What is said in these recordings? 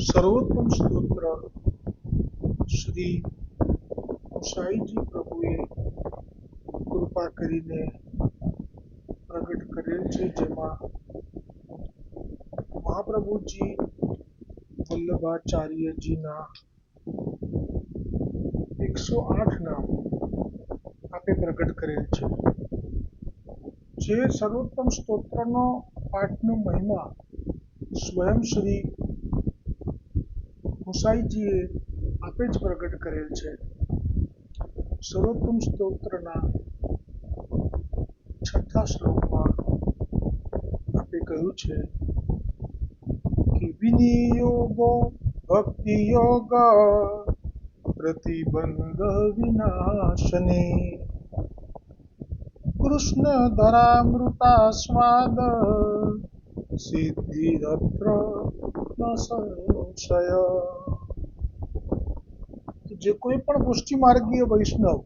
સર્વોત્તમ સ્તોત્ર શ્રી સાઈજી પ્રભુએ કૃપા કરીને પ્રગટ કરેલ છે, જેમાં મહાપ્રભુજી વલ્લભાચાર્યજીના 108 નામ આપે પ્રગટ કરેલ છે. જે સર્વોત્તમ સ્તોત્રનો પાઠનો મહિમા સ્વયં શ્રી ગુસાઈજીએ આપે જ પ્રગટ કરેલ છે. સર્વોત્તમ સ્તોત્રના 6થા શ્લોકમાં આપે કહ્યું છે કે વિનિયોગો ભક્તિ યોગ પ્રતિબંધ વિનાશને કૃષ્ણ ધરામૃતાસ્વાદ સિદ્ધિરત્ર ન સંશય. જે કોઈ પણ પુષ્ટિ માર્ગીય વૈષ્ણવ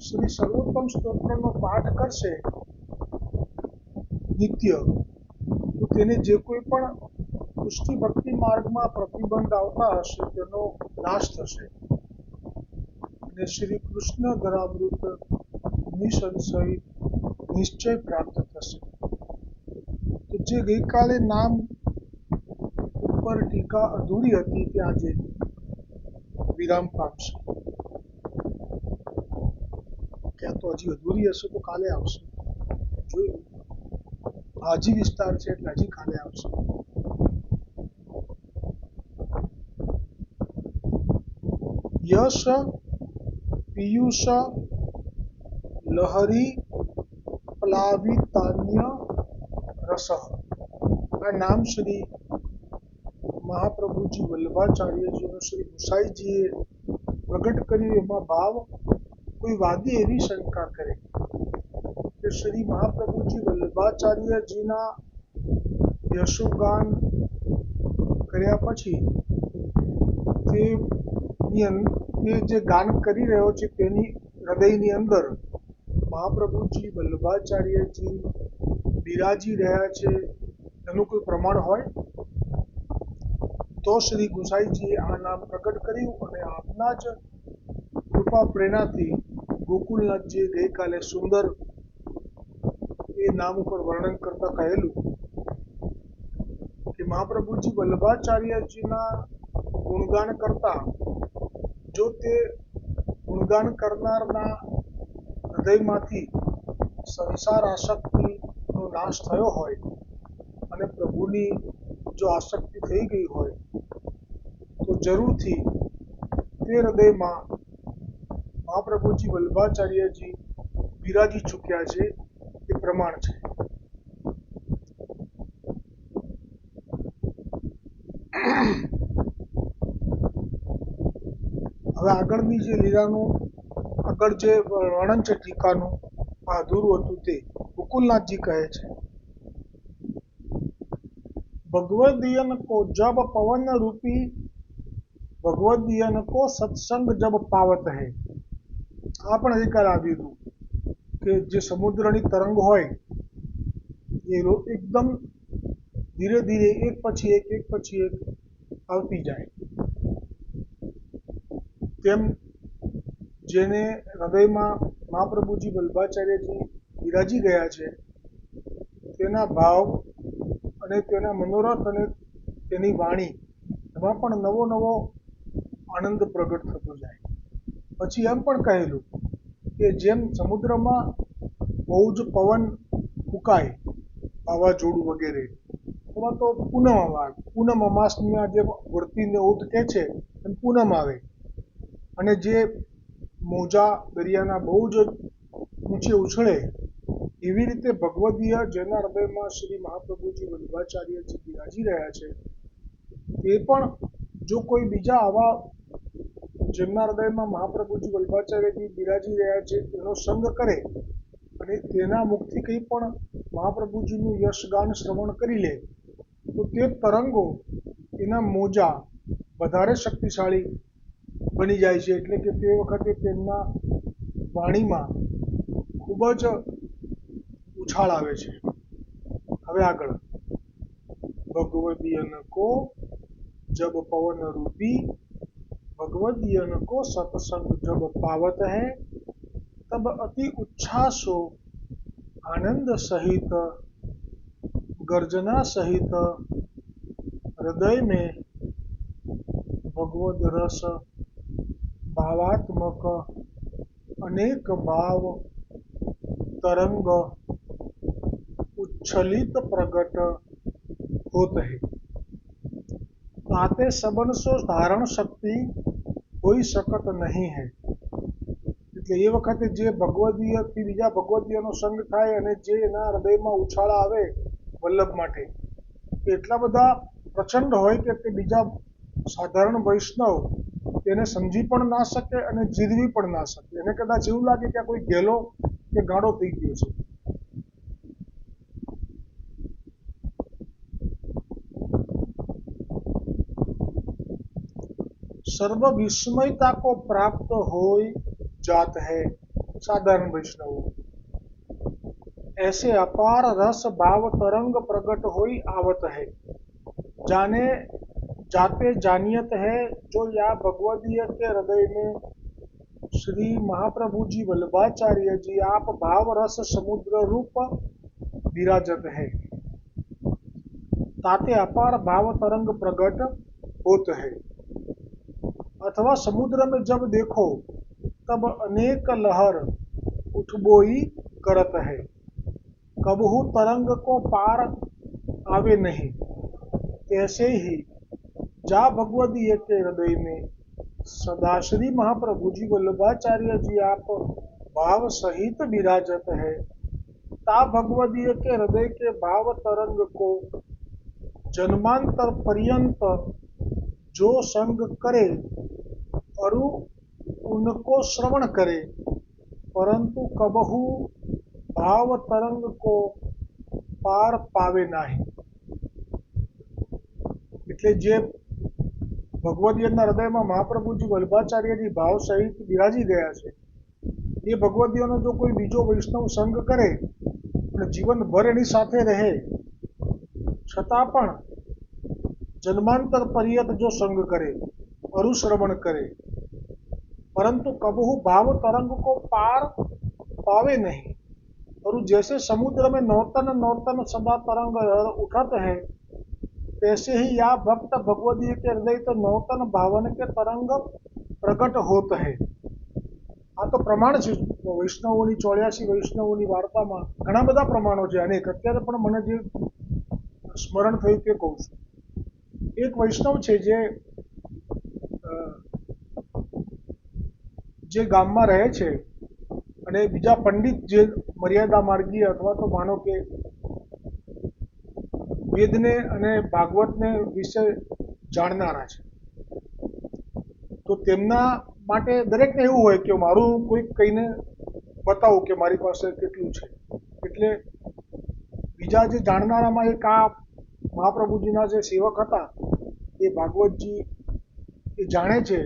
શ્રી સર્વોત્તમ સ્તોત્રનો પાઠ કરશે નિત્ય, તો તેને જે કોઈ પણ પુષ્ટિ ભક્તિ માર્ગમાં પ્રતિબંધ આવતા હશે તેનો નાશ થશે અને શ્રી કૃષ્ણ ધરામૃત નિસંશય નિશ્ચય પ્રાપ્ત થશે. તો જે ગઈકાલે નામ ઉપર ટીકા અધૂરી હતી તે આજે વિરામ પામશે. ક્યાં તો હજી અધૂરી હશે તો કાલે આવશે, જોયું. હજી વિસ્તાર છે એટલે હજી કાલે આવશે. યશ પિયુષ લહરી પ્લાવિતાન્ય રસ. આ નામ શ્રી મહાપ્રભુજી વલ્લભાચાર્યજીનો શ્રી ગુસાઈજીએ પ્રગટ કર્યું. એમાં ભાવ કોઈ વાદી એવી શંકા કરે કે શ્રી મહાપ્રભુજી વલ્લભાચાર્યજીના યશોગાન કર્યા પછી તે જે ગાન કરી રહ્યો છે તેની હૃદયની અંદર મહાપ્રભુજી વલ્લભાચાર્યજી બિરાજી રહ્યા છે એનું કોઈ પ્રમાણ હોય તો શ્રી ગુસાઈજીએ આ નામ પ્રગટ કર્યું અને આપના જ કૃપા પ્રેરણાથી ગોકુલનાથજીએ ગઈકાલે સુંદર એ નામ ઉપર વર્ણન કરતા કહેલું કે મહાપ્રભુજી વલ્લભાચાર્યજીના ગુણગાન કરતા જો તે ગુણગાન કરનારના હૃદયમાંથી સંસાર આસક્તિનો નાશ થયો હોય અને પ્રભુની જો આસક્તિ થઈ ગઈ હોય તો જરૂરથી તે હૃદયમાં મહાપ્રભુજી વલ્લભાચાર્યજી બિરાજી ચૂક્યા છે એ પ્રમાણ છે. હવે આગળની જે લીલાનું આગળ જે વર્ણન છે ટીકાનું અધૂરું હતું તે ગોકુલનાથજી કહે છે ભગવદીયન કો જબ પવન રૂપી ભગવદીયન કો સત્સંગ જબ પાવત હૈ. આ પણ ગઈકાલે આવ્યું હતું કે જે સમુદ્રની તરંગ હોય એ એકદમ ધીરે ધીરે એક પછી એક આવતી જાય, તેમ જેને હૃદયમાં મહાપ્રભુજી વલ્લભાચાર્યજી બિરાજી ગયા છે તેના ભાવ અને તેના મનોરથ અને તેની વાણી એમાં પણ નવો નવો આનંદ પ્રગટ થતો જાય. પછી એમ પણ કહેલું કે જેમ સમુદ્રમાં બહુ જ પવન ફૂંકાય વાવાઝોડું વગેરે, એમાં તો પૂનમ અમાસના જે વર્તીને ઉઠ કે છે એમ પૂનમ આવે અને જે મોજા દરિયાના બહુ જ ઊંચે ઉછળે એવી રીતે ભગવદીય જેના હૃદયમાં શ્રી મહાપ્રભુજી વલ્લભાચાર્યજી બિરાજી રહ્યા છે તે પણ જો કોઈ બીજા આવા જેમના હૃદયમાં મહાપ્રભુજી વલ્લભાચાર્યજી બિરાજી રહ્યા છે તેનો સંગ કરે અને તેના મુખથી કંઈ પણ મહાપ્રભુજીનું યશગાન શ્રવણ કરી લે તો તે તરંગો એના મોજા વધારે શક્તિશાળી બની જાય છે. એટલે કે તે વખતે તેમના વાણીમાં ખૂબ જ ઉછાળ આવે છે. હવે આગળ भगवदियन को जब पवन रूपी, भगवदियन को सत्संग जब पावत है, तब अति उच्छ्वासो आनंद सहित गर्जना सहित हृदय में भगवद रस भावात्मक अनेक भाव तरंग उच्छलित प्रगट होत है। ताते सबनसो धारण शक्ति होई सकत नहीं है। એટલે એ વખતે જે ભગવદીયથી બીજા ભગવદીયનો સંગ થાય અને જે એના હૃદયમાં ઉછાળા આવે વલ્લભ માટે, એટલા બધા પ્રચંડ હોય કે તે બીજા સાધારણ વૈષ્ણવ તેને સમજી પણ ના શકે અને જીરવી પણ ના શકે. એને કદાચ એવું લાગે કે કોઈ ગેલો કે ગાળો થઈ ગયો છે. सर्व विस्मयता को प्राप्त हो जात है साधारण वैष्णव, ऐसे अपार रस भाव तरंग प्रगट होई आवत है। जाने जाते जानियत है जो या भगवदीय के हृदय में श्री महाप्रभु जी वल्लभाचार्य जी आप भाव रस समुद्र रूप विराजत है। ताते अपार भाव तरंग प्रगट होत है। अथवा समुद्र में जब देखो तब अनेक लहर उठबोई करत है, कबहू तरंग को पार आवे नहीं। ऐसे ही जा भगवदीय के हृदय में सदा श्री महाप्रभु जी वल्लभाचार्य जी आप भाव सहित विराजत है, ता भगवदीय के हृदय के भाव तरंग को जन्मांतर पर्यंत जो संग करे और उनको श्रवण करे, परंतु कबहू भाव तरंग को पार पावे नहीं। એટલે જે ભગવદીયના હૃદયમાં મહાપ્રભુજી વલ્લભાચાર્યજી ભાવ સહિત બિરાજી ગયા છે, એ ભગવદીયનો જો કોઈ બીજો વૈષ્ણવ સંગ કરે અને જીવનભર એની સાથે રહે, છતાં પણ જન્માંતર પર્યંત જો સંગ કરે, અરુશ્રવણ કરે, परंतु कबहू भाव तरंग को पार पावे नहीं। और जैसे समुद्र में नौतन नौतन सदा तरंग उठत है, तैसे ही या भक्त भगवदीय के हृदय तो नौतन भावन के तरंग प्रकट होत है। आ तो प्रमाण છે વૈષ્ણવોની 84 વૈષ્ણવોની વાર્તામાં ઘણા બધા પ્રમાણો છે, અનેક અત્યારે પણ મને જે સ્મરણ થયું તે કહું છું. એક વૈષ્ણવ છે જે ગામમાં રહે છે અને બીજા પંડિત જે મર્યાદા માર્ગીય અથવા તો માનો કે વેદને અને ભાગવતને વિશે જાણનારા છે, તો તેમના માટે દરેકને એવું હોય કે મારું કોઈક કહીને બતાવું કે મારી પાસે કેટલું છે. એટલે બીજા જે જાણનારામાં એક આ મહાપ્રભુજીના જે સેવક હતા એ ભાગવતજી એ જાણે છે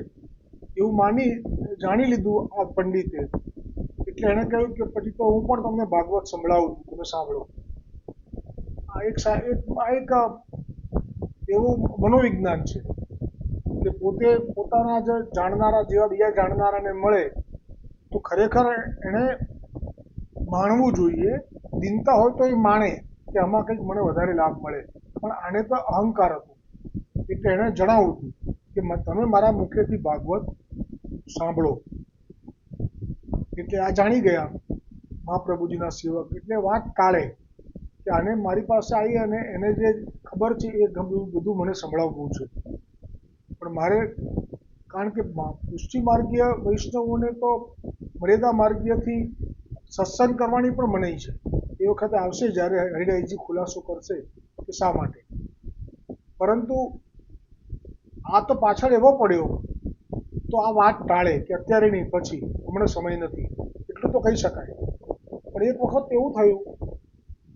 એવું જાણી લીધું આ પંડિતે. એટલે એણે કહ્યું કે પછી તો હું પણ તમને ભાગવત સંભળાવું છું, તમે સાંભળો. આ એક એવું મનોવિજ્ઞાન છે કે પોતે પોતાના જે જાણનારા જેવા બીજા જાણનારાને મળે તો ખરેખર એણે માણવું જોઈએ. દિનતા હોય તો એ માણે કે આમાં કંઈક મને વધારે લાભ મળે, પણ આને તો અહંકાર હતો. એટલે એણે જણાવ્યું હતું કે તમે મારા મુખેથી ભાગવત સાંભળો. એટલે આ જાણી ગયા મહાપ્રભુજીના સેવક, એટલે વાત ટાળે કે આને મારી પાસે આવી અને એને જે ખબર છે એ બધું મને સંભળાવવું છે. પણ મારે, કારણ કે પુષ્ટિ માર્ગીય વૈષ્ણવોને તો મર્યાદા માર્ગીયથી સત્સંગ કરવાની પણ મનાઈ છે. એ વખતે આવશે જ્યારે હરિરાયજી ખુલાસો કરશે કે શા માટે. પરંતુ આ તો પાછળ એવો પડ્યો તો આ વાત ટાળે કે અત્યારે નહીં, પછી, હમણાં સમય નથી, એટલું તો કહી શકાય. પણ એક વખત એવું થયું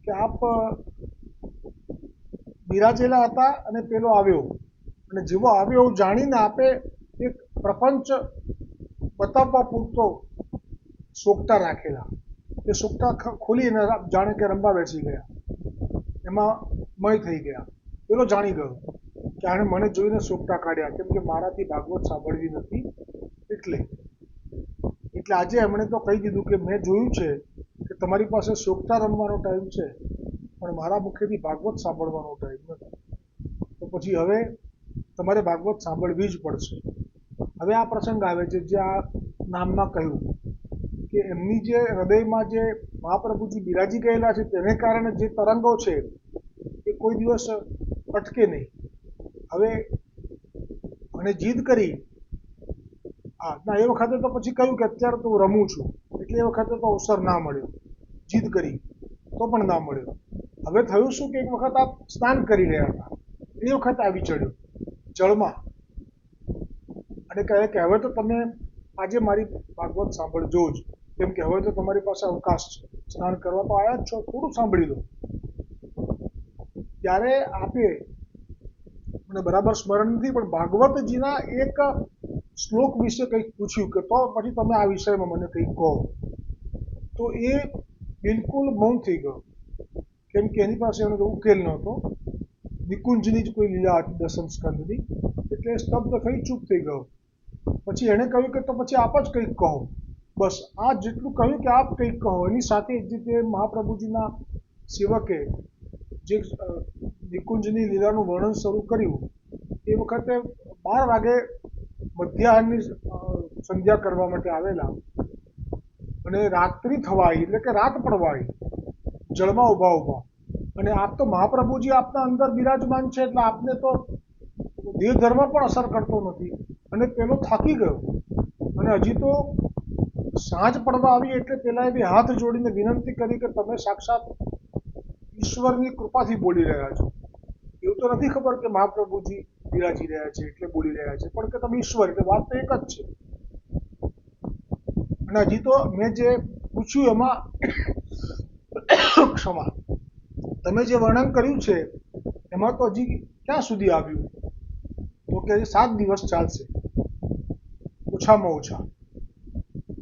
કે આપ બિરાજેલા હતા અને પેલો આવ્યો, અને જેવો આવ્યો એવું જાણીને આપે એક પ્રપંચ બતાવવા પૂરતો સોગટા રાખેલા. એ સોગટા ખોલીને જાણે કે રંબા બેસી ગયા, એમાં મય થઈ ગયા. પેલો જાણી ગયો કે આણે મને જોઈને સોગટા કાઢ્યા, કેમ કે મારાથી ભાગવત સાંભળવી નથી. એટલે એટલે આજે એમણે તો કહી દીધું કે મેં જોયું છે કે તમારી પાસે સોગટા રમવાનો ટાઈમ છે, પણ મારા મુખેથી ભાગવત સાંભળવાનો ટાઈમ નથી. તો પછી હવે તમારે ભાગવત સાંભળવી જ પડશે. હવે આ પ્રસંગ આવે છે જે આ નામમાં કહ્યું કે એમની જે હૃદયમાં જે મહાપ્રભુજી બિરાજી ગયેલા છે તેને કારણે જે તરંગો છે એ કોઈ દિવસ અટકે નહીં. હવે અને જીદ કરી, ના એ વખતે તો પછી કહ્યું કે અત્યારે તો હું રમું છું, એટલે એ વખતે તો અવસર ના મળ્યો. જીદ કરી તો પણ ના મળ્યો. હવે થયું શું કે એક વખત આપ સ્નાન કરી રહ્યા હતા, એ વખત આવી ચડ્યો જળમાં અને કહે કે હવે તો તમે આજે મારી ભાગવત સાંભળજો જ, કેમ કે હવે તો તમારી પાસે અવકાશ છે, સ્નાન કરવા તો આવ્યા જ છો, થોડું સાંભળી લો. ત્યારે આપે મને બરાબર સ્મરણ નથી, પણ ભાગવતજીના એક શ્લોક વિશે કંઈક પૂછ્યું કે તો પછી તમે આ વિષયમાં મને કંઈક કહો. તો એ બિલકુલ મૌન થઈ ગયો, કેમ કે એની પાસે એનો ઉકેલ નહોતો. નિકુંજની જ કોઈ લીલા હતી દસમ સ્કંદની, એટલે સ્તબ્ધ થઈ ચૂપ થઈ ગયો. પછી એણે કહ્યું કે તો પછી આપ જ કંઈક કહો. બસ આ જેટલું કહ્યું કે આપ કંઈક કહો, એની સાથે જે તે મહાપ્રભુજીના સેવકે જે નિકુંજની લીલાનું વર્ણન શરૂ કર્યું, એ વખતે 12 વાગે મધ્યાહનની સંધ્યા કરવા માટે આવેલા અને રાત્રિ થવાઈ એટલે કે રાત પડવાઈ, જળમાં ઊભા ઊભા. અને આપ તો મહાપ્રભુજી આપના અંદર બિરાજમાન છે, એટલે આપને તો દેહ ધર્મ પણ અસર કરતો નથી. અને પેલો થાકી ગયો અને હજી તો સાંજ પડવા આવી એટલે પેલા એ હાથ જોડીને વિનંતી કરી કે તમે સાક્ષાત ઈશ્વરની કૃપાથી બોલી રહ્યા છો. એવું તો નથી ખબર કે મહાપ્રભુજી બિરાજી રહ્યા છે એટલે બોલી રહ્યા છે, પણ કે તમે ઈશ્વર, એટલે વાત તો એક જ છે. અને હજી તો મેં જે પૂછ્યું એમાં ક્ષમા, તમે જે વર્ણન કર્યું છે એમાં તો હજી ક્યાં સુધી આવ્યું? તો કે 7 દિવસ ચાલશે ઓછામાં ઓછા.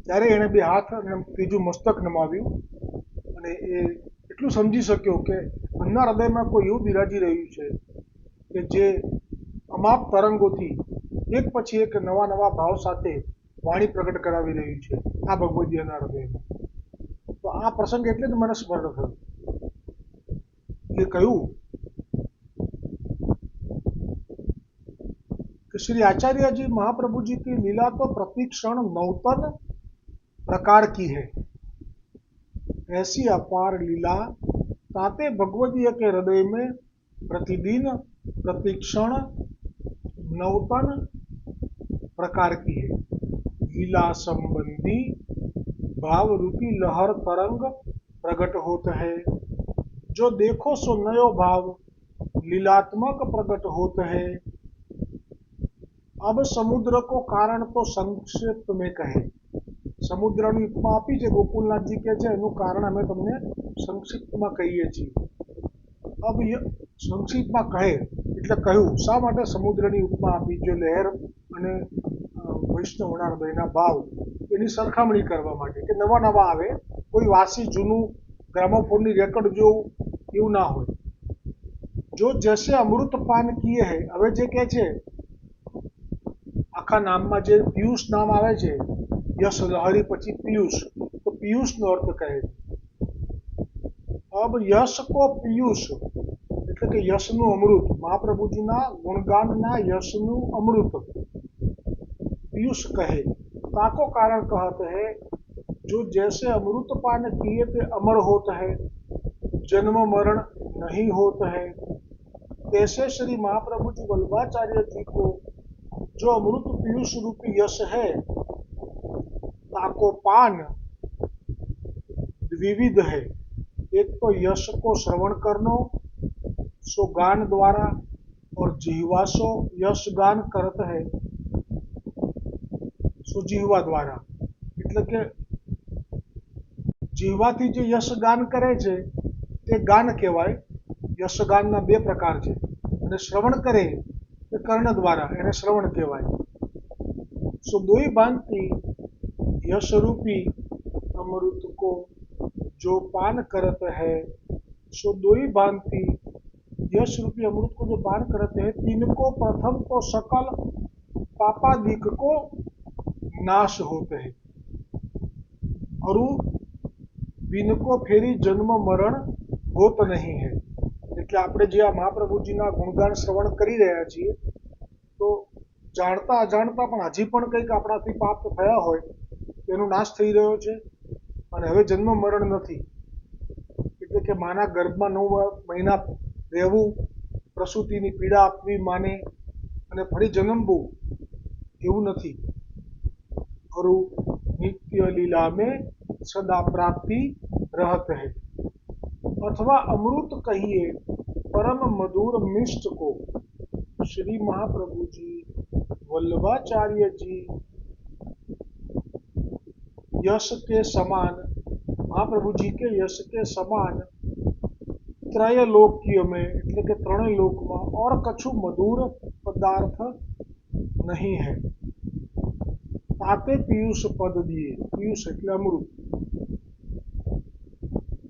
ત્યારે એણે 2 હાથ અને ત્રીજું મસ્તક નમાવ્યું અને એ એટલું સમજી શક્યો કે એમના હૃદયમાં કોઈ એવું બિરાજી રહ્યું છે કે જે અમાપ તરંગોથી એક પછી એક નવા નવા ભાવ સાથે વાણી પ્રગટ કરાવી રહ્યું છે આ ભગવદીયના હૃદયમાં. તો આ પ્રસંગ એટલે જ મને સ્મરણ થયું. એ કહ્યું कि श्री आचार्य जी महाप्रभु जी की लीला तो प्रतिक्षण नौतन प्रकार की है, ऐसी अपार लीला ताते भगवदीय के हृदय में प्रतिदिन प्रतिक्षण नौतन प्रकार की है. लीला संबंधी भाव रूपी लहर तरंग प्रकट होता है, जो देखो सो नयो भाव लीलात्मक प्रकट होता है. अब समुद्र को कारण तो संक्षिप्त में कहे. સમુદ્રની ઉપમા આપી છે ગોકુલનાથજી કે છે એનું કારણ અમે તમને સંક્ષિપ્તમાં કહીએ છીએ. અબ સંક્ષિપ્તમાં કહે એટલે કહ્યું શા માટે સમુદ્રની ઉપમા આપી? જો લહેર અને વૈષ્ણવના હૃદયના ભાવ એની સરખામણી કરવા માટે કે નવા નવા આવે, કોઈ વાસી જૂનું ગ્રામોફોનની રેકોર્ડ જેવું એવું ના હોય. જો જૈસે અમૃત પાન કિए હૈ, હવે જે કહે છે આખા નામમાં જે પિયુષ નામ આવે છે, યશ લહરી પછી પિયુષ, તો પિયુષનો અર્થ કહે છે. અબ યશ કો પિયુષ એટલે કે યશનું અમૃત, મહાપ્રભુજીના ગુણગાનના યશનું અમૃત પિયુષ કહે. તાકો કારણ કહત હૈ, જો जैसे अमृत पान किए थे अमर होता है, जन्म मरण नहीं होता है, तैसे श्री महाप्रभु जी वल्लभाचार्य जी को जो अमृत पीयूष रूपी यश है, ताको पान विविध है. एक तो यश को श्रवण करनो सो गान द्वारा, और जिह्वा सो यश गान करत है सो जिह्वा द्वारा. એટલે કે જીહવાથી જે યશ ગાન કરે છે તે ગાન કહેવાય. યશગાનના 2 પ્રકાર છે, અને શ્રવણ કરે તે કર્ણ દ્વારા, એને શ્રવણ કહેવાય. સો દોઈ ભાંતિ यश रूपी अमृत को जो पान करत है, सो दोई भांति यश रूपी अमृत को जो पान करते हैं तिनको प्रथम तो सकल पापादिक को नाश होते हैं और विनको फेरी जन्म मरण होत नहीं है। એટલે આપણે જે આ મહાપ્રભુજીના ગુણગાન શ્રવણ કરી રહ્યા છીએ તો જાણતા અજાણતા પણ હજી પણ કંઈક આપણાથી પાપ થયા હોય એનો નાશ થઈ રહ્યો છે અને હવે જન્મ મરણ નથી। એટલે કે માના ગર્ભમાં 9 મહિના રહેવું, પ્રસૂતિની પીડા આપવી માને અને ફરી જન્મવું એવું નથી। और नित्य लीला में सदा प्राप्ति रहत है। अथवा अमृत कहिए परम मधुर मिष्ट को श्री महाप्रभु जी वल्लभाचार्य जी यश के समान, महाप्रभु जी के यश के समान त्रयलोक्य में એટલે કે ત્રણેય લોકમાં और कछु मधुर पदार्थ नहीं है। ताते पीयूष पद दिए, पीयूष એટલે अमृत।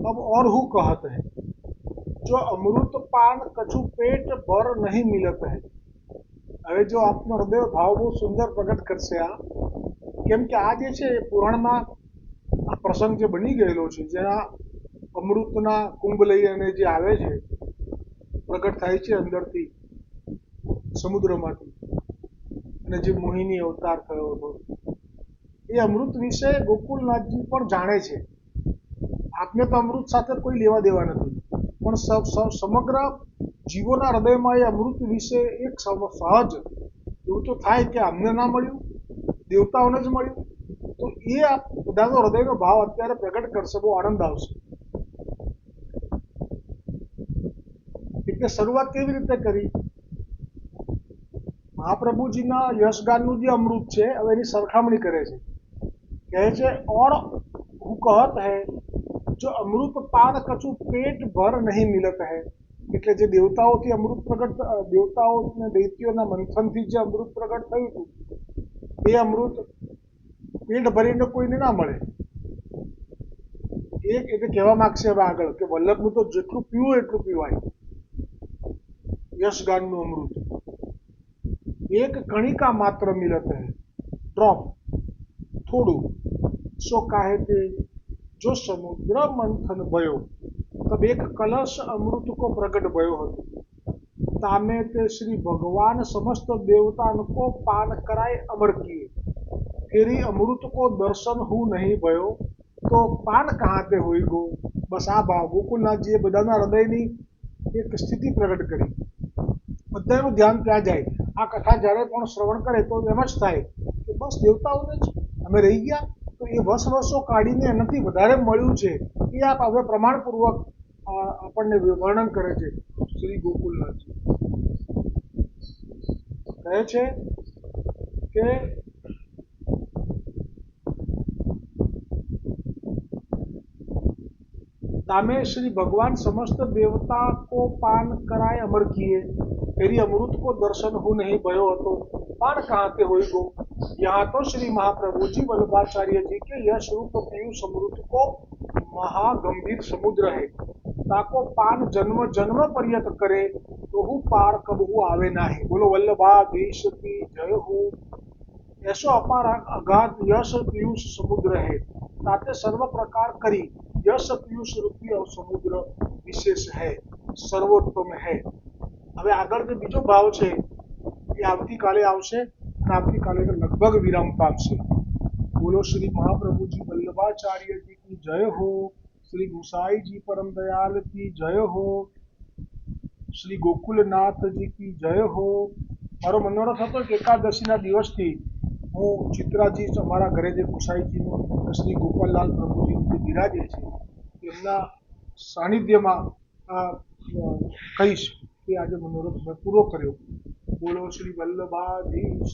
अब और हु कहत है जो अमृत पान कछु पेट भर नहीं मिलत है। હવે જો આપનો હૃદય ભાવ બહુ સુંદર પ્રગટ કરશે આ, કેમ કે આ જે છે પુરાણમાં આ પ્રસંગ જે બની ગયેલો છે જ્યાં અમૃતના કુંભ લઈ અને જે આવે છે પ્રગટ થાય છે અંદરથી સમુદ્રમાંથી અને જે મોહિની અવતાર થયો હતો એ અમૃત વિશે ગોકુલનાથજી પણ જાણે છે। આપને તો અમૃત સાથે કોઈ લેવા દેવા નથી પણ સમગ્ર જીવોના હૃદયમાં એ અમૃત વિશે એક સહજ એવું તો થાય કે અમને ના મળ્યું, દેવતાઓને જ મળ્યું, તો એ આ બધાનો હૃદયનો ભાવ અત્યારે પ્રગટ કરશે, બહુ આનંદ આવશે। એટલે શરૂઆત કેવી રીતે કરી? મહાપ્રભુજીના યશગાનનું જે અમૃત છે હવે એની સરખામણી કરે છે, કહે છે और હું कहत है जो अमृत पान कछु पेट भर नहीं मिलत है। એટલે જે દેવતાઓથી અમૃત પ્રગટ, દેવતાઓને દૈત્યોના મંથનથી જે અમૃત પ્રગટ થયું હતું એ અમૃત પેટ ભરીને કોઈને ના મળે। એક એટલે કહેવા માંગશે હવે આગળ કે વલ્લભનું તો જેટલું પીવું એટલું પીવાય। યશગાનનું અમૃત एक कणिका मात्र मिलत है, ड्रॉप थोड़ू सो काहे ते जो समुद्र मंथन भयो तब एक कलश अमृत को प्रकट भयो હતો। तामे ते श्री भगवान समस्त देवतान को पान कराए अमर किए, फेरी अमृत को दर्शन हु नहीं भयो तो पान कहाँ ते होई गो। बस आ भाव ગોકુલનાથજીએ બધાના હૃદયની એક સ્થિતિ પ્રગટ કરી। બધાનું ધ્યાન ત્યાં જાય। આ કથા જ્યારે પણ શ્રવણ કરે તો એમ જ થાય કે બસ દેવતાઓને જ અમે રહી ગયા, તો એ વર્ષો કાઢીને એનાથી વધારે મળ્યું છે એ આપ હવે પ્રમાણપૂર્વક આપણને વર્ણન કરે છે। શ્રી ગોકુલનાથજી કહે છે કે तामे श्री भगवान समस्त देवता को पान कराए अमर किए, फेरी अमृत को दर्शन हु नहीं भयो હતો, पान कहाँ ते होई गो। यहाँ तो श्री महाप्रभु जी वल्लभाचार्य जी के यश रूप पीयूष अमृत को महागंभीर समुद्र है, ताको पान जन्म जन्म पर्यत करे तो हु पार कबहु आवे नाही। बोलो वल्लभाधीश की जय हो। ऐसो अपार अगाध यश पीयूष समुद्र है, ताते सर्व प्रकार करी यश पीयूष रूपी और समुद्र विशेष है, सर्वोत्तम है। હવે આગળ જે બીજો ભાવ છે એ આવતીકાલે આવશે અને આવતીકાલે લગભગ વિરામ પામશે। બોલો શ્રી મહાપ્રભુજી વલ્લભાચાર્ય જી की जय हो, श्री गोसाई जी परम दयाल की जय हो, श्री गोकुलनाथ जी की जय हो। મારો મનોરથ હતો કે એકાદશીના દિવસથી હું ચિત્રાજી અમારા ઘરે જે ગોસાઈજીનું શ્રી ગોપાલલાલ પ્રભુજી જે બિરાજે છે એમના સાનિધ્યમાં કહીશ કે આજે મનોરથ મેં પૂરો કર્યો। બોલો શ્રી વલ્લભાધીશ